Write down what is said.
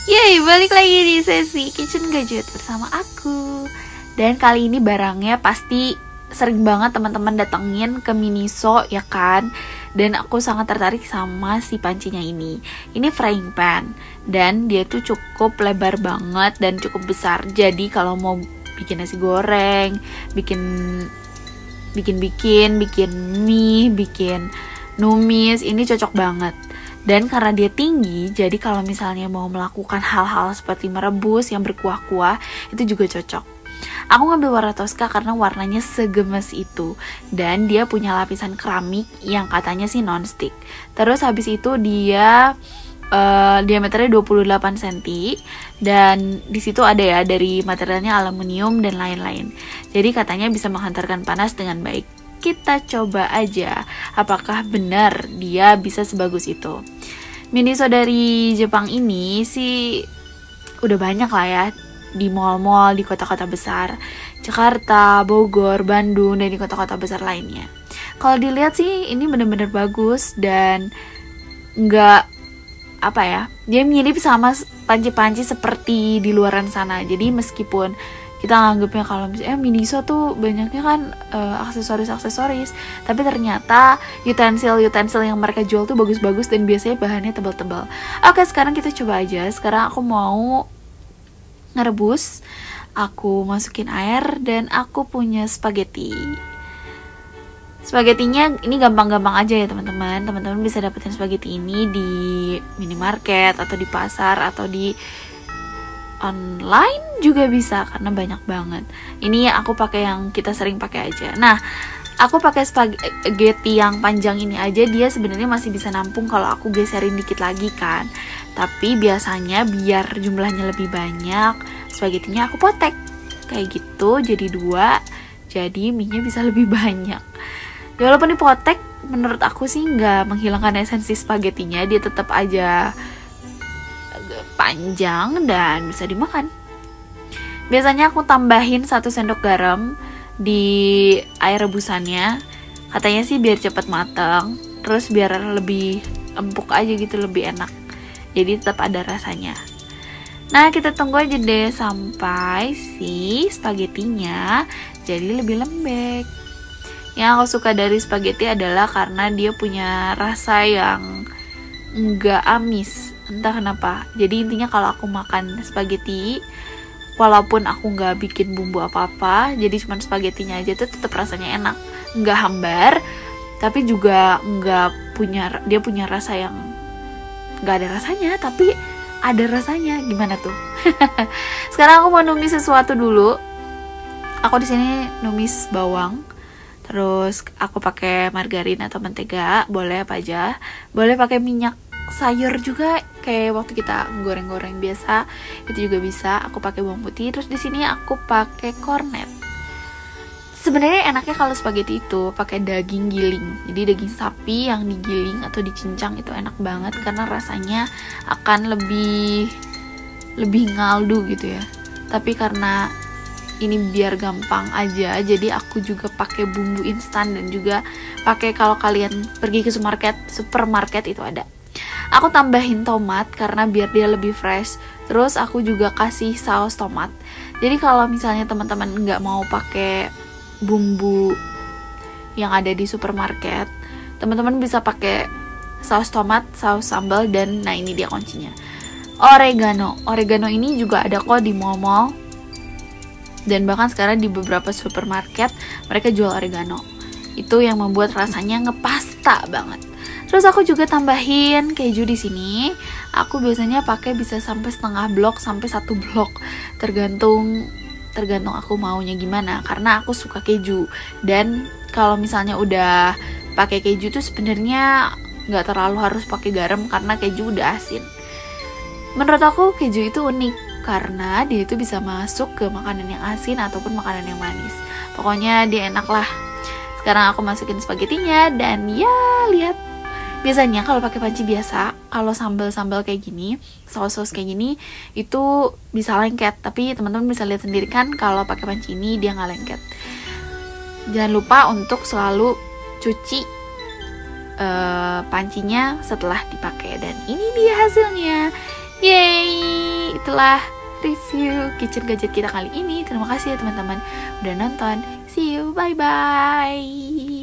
Yeay, balik lagi di sesi Kitchen Gadget bersama aku. Dan kali ini barangnya pasti sering banget teman-teman datengin ke Miniso ya kan. Dan aku sangat tertarik sama si pancinya ini. Ini frying pan dan dia tuh cukup lebar banget dan cukup besar. Jadi kalau mau bikin nasi goreng, bikin mie, bikin numis, ini cocok banget. Dan karena dia tinggi, jadi kalau misalnya mau melakukan hal-hal seperti merebus yang berkuah-kuah, itu juga cocok. Aku ngambil warna Tosca karena warnanya segemes itu. Dan dia punya lapisan keramik yang katanya sih non-stick. Terus habis itu dia diameternya 28 cm. Dan disitu ada ya dari materialnya aluminium dan lain-lain. Jadi katanya bisa menghantarkan panas dengan baik. Kita coba aja apakah benar dia bisa sebagus itu. Miniso dari Jepang ini sih udah banyak lah ya di mall-mall di kota-kota besar, Jakarta, Bogor, Bandung, dan di kota-kota besar lainnya. Kalau dilihat sih ini bener-bener bagus dan nggak apa ya, dia mirip sama panci-panci seperti di luaran sana. Jadi meskipun kita nganggapnya kalau misalnya Miniso tuh banyaknya kan aksesoris, tapi ternyata utensil yang mereka jual tuh bagus-bagus dan biasanya bahannya tebal-tebal. Oke, sekarang kita coba aja. Sekarang aku mau ngerebus. Aku masukin air dan aku punya spaghetti. Spaghettinya ini gampang-gampang aja ya teman-teman. Teman-teman bisa dapetin spaghetti ini di minimarket atau di pasar atau di online juga bisa karena banyak banget. Ini aku pakai yang kita sering pakai aja. Nah, aku pakai spaghetti yang panjang ini aja, dia sebenarnya masih bisa nampung kalau aku geserin dikit lagi kan. Tapi biasanya biar jumlahnya lebih banyak, spaghettinya aku potek kayak gitu jadi 2, jadi mie-nya bisa lebih banyak. Ya, walaupun dipotek, menurut aku sih nggak menghilangkan esensi spaghettinya, dia tetap aja panjang dan bisa dimakan. Biasanya aku tambahin 1 sendok garam di air rebusannya. Katanya sih biar cepet matang, terus biar lebih empuk aja gitu, lebih enak. Jadi tetap ada rasanya. Nah, kita tunggu aja deh sampai si spagettinya jadi lebih lembek. Yang aku suka dari spaghetti adalah karena dia punya rasa yang enggak amis, entah kenapa. Jadi intinya kalau aku makan spaghetti, walaupun aku nggak bikin bumbu apa-apa, jadi cuma spagettinya aja tuh tetap rasanya enak, nggak hambar, tapi juga dia punya rasa yang nggak ada rasanya, tapi ada rasanya. Gimana tuh? Sekarang aku mau numis sesuatu dulu. Aku di sini numis bawang. Terus aku pakai margarin atau mentega, boleh apa aja. Boleh pakai minyak sayur juga kayak waktu kita goreng-goreng biasa, itu juga bisa. Aku pakai bawang putih. Terus di sini aku pakai kornet. Sebenarnya enaknya kalau spaghetti itu pakai daging giling. Jadi daging sapi yang digiling atau dicincang itu enak banget karena rasanya akan lebih ngaldu gitu ya. Tapi karena ini biar gampang aja, jadi aku juga pakai bumbu instan dan juga pakai, kalau kalian pergi ke supermarket itu ada. Aku tambahin tomat karena biar dia lebih fresh. Terus aku juga kasih saus tomat. Jadi kalau misalnya teman-teman nggak mau pakai bumbu yang ada di supermarket, teman-teman bisa pakai saus tomat, saus sambal, dan nah ini dia kuncinya, oregano ini juga ada kok di mall-mall. Dan bahkan sekarang di beberapa supermarket mereka jual oregano. Itu yang membuat rasanya ngepasta banget. Terus aku juga tambahin keju di sini. Aku biasanya pakai bisa sampai setengah blok sampai 1 blok, tergantung aku maunya gimana. Karena aku suka keju. Dan kalau misalnya udah pakai keju tuh sebenarnya nggak terlalu harus pakai garam karena keju udah asin. Menurut aku keju itu unik karena dia itu bisa masuk ke makanan yang asin ataupun makanan yang manis. Pokoknya dia enak lah. Sekarang aku masukin spagettinya dan ya lihat. Biasanya kalau pakai panci biasa, kalau sambal-sambal kayak gini, saus-saus kayak gini, itu bisa lengket. Tapi teman-teman bisa lihat sendiri kan kalau pakai panci ini dia nggak lengket. Jangan lupa untuk selalu cuci pancinya setelah dipakai. Dan ini dia hasilnya. Yeay! itulah review kitchen gadget kita kali ini. Terima kasih ya teman-teman udah nonton. See you, bye bye.